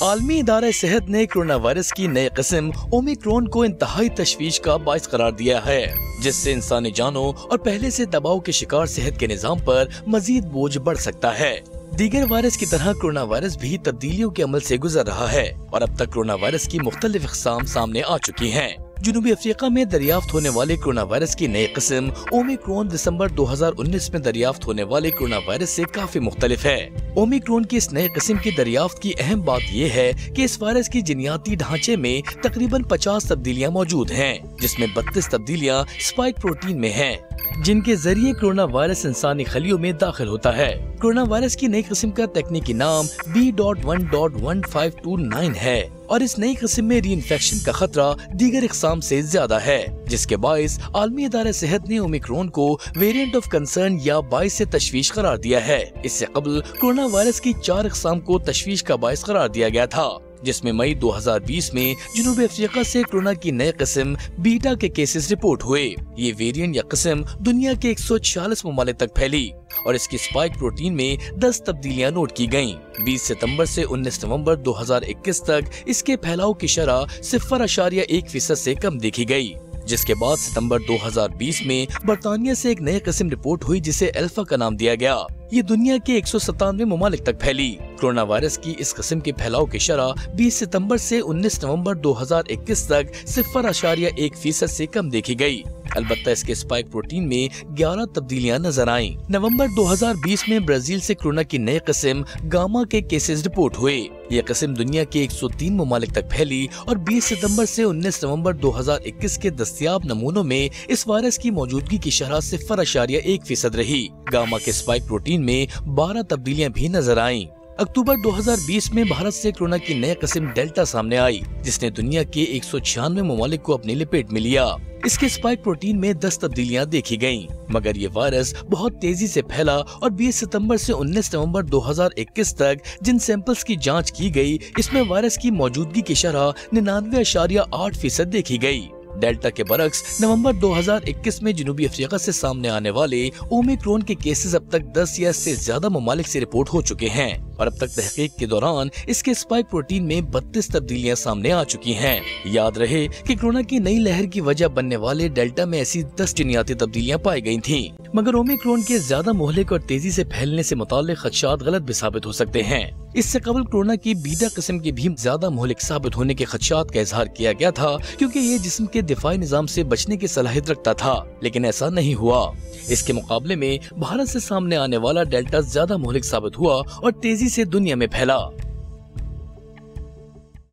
आलमी इदारा सेहत ने कोरोना वायरस की नई किस्म ओमिक्रॉन को इंतहाई तशवीश का बाइस करार दिया है, जिससे इंसानी जानों और पहले से दबाव के शिकार सेहत के निजाम पर मजीद बोझ बढ़ सकता है। दीगर वायरस की तरह कोरोना वायरस भी तब्दीलियों के अमल से गुजर रहा है और अब तक कोरोना वायरस की मुख्तलिफ अक़साम सामने आ चुकी हैं। जनूबी अफ्रीका में दरियाफ्त होने वाले कोरोना वायरस की नई किस्म ओमिक्रॉन दिसंबर 2019 में दरियाफ्त होने वाले कोरोना वायरस से काफी मुख्तलिफ है। ओमिक्रॉन की इस नई किस्म की दरियाफ्त की अहम बात यह है कि इस वायरस की जीनियाती ढांचे में तकरीबन 50 तब्दीलियां मौजूद हैं, जिसमें 32 तब्दीलियां स्पाइक प्रोटीन में हैं, जिनके जरिए कोरोना वायरस इंसानी खलियों में दाखिल होता है। कोरोना वायरस की नई किस्म का तकनीकी नाम B.1.1529 है और इस नई किस्म में री-इन्फेक्शन का खतरा दीगर इक़साम से ज्यादा है, जिसके बाइस आलमी इदारा सेहत ने ओमिक्रॉन को वेरिएंट ऑफ कंसर्न या बाइस से तशवीश करार दिया है। इससे कबल कोरोना वायरस की 4 इक़साम को तशवीश का बाइस करार दिया गया था, जिसमें मई 2020 में जनूबी अफ्रीका से कोरोना की नई किस्म बीटा के केसेस रिपोर्ट हुए। ये वेरिएंट या किस्म दुनिया के 146 ममालिक तक फैली और इसकी स्पाइक प्रोटीन में 10 तब्दीलियां नोट की गयी। 20 सितंबर से 19 नवंबर 2021 तक इसके फैलाव की शरह 0.1% से कम देखी गयी, जिसके बाद सितंबर 2020 में बरतानिया से एक नई किस्म रिपोर्ट हुई जिसे अल्फा का नाम दिया गया। ये दुनिया के 197 ममालिक तक फैली। कोरोना वायरस की इस किस्म के फैलाव की शरह 20 सितंबर से 19 नवंबर 2021 तक 0.1% से कम देखी गई। अलबत्ता इसके स्पाइक प्रोटीन में 11 तब्दीलियां नजर आईं। नवंबर 2020 में ब्राजील से कोरोना की नई किस्म गामा के केसेस रिपोर्ट हुए। यह किस्म दुनिया के 103 ममालिक तक फैली और 20 सितंबर से 19 नवंबर 2021 के दस्तयाब नमूनों में इस वायरस की मौजूदगी की शरह 0.1% रही। गामा के स्पाइक प्रोटीन में 12 तब्दीलियां भी नजर आईं। अक्टूबर 2020 में भारत से कोरोना की नई किस्म डेल्टा सामने आई, जिसने दुनिया के 196 ममालिक को अपनी लपेट में लिया। इसके स्पाइक प्रोटीन में 10 तब्दीलियां देखी गयीं, मगर ये वायरस बहुत तेजी से फैला और 20 सितंबर से 19 नवंबर 2021 तक जिन सैंपल्स की जांच की गई, इसमें वायरस की मौजूदगी की शरह 99.8% देखी गई। डेल्टा के बरक्स नवंबर 2021 में जनूबी अफ्रीका से सामने आने वाले ओमिक्रॉन के केसेस अब तक 10 या इससे ज्यादा ममालिक से रिपोर्ट हो चुके हैं और अब तक तहकीक के दौरान इसके स्पाइक प्रोटीन में 32 तब्दीलियां सामने आ चुकी हैं। याद रहे कि कोरोना की नई लहर की वजह बनने वाले डेल्टा में ऐसी 10 जीनियाती तब्दीलियां पाई गई थीं, मगर ओमिक्रॉन के ज्यादा मुहलिक और तेजी से फैलने से मुताल्लिक खदशात गलत भी साबित हो सकते हैं। इससे कबल कोरोना की बीटा किस्म के भी ज्यादा मुहलिक साबित होने के खदशात का इजहार किया गया था, क्योंकि ये जिस्म के दिफाई निजाम से बचने की सलाहियत रखता था, लेकिन ऐसा नहीं हुआ। इसके मुकाबले में भारत से सामने आने वाला डेल्टा ज्यादा मुहलिक साबित हुआ और तेजी से दुनिया में फैला।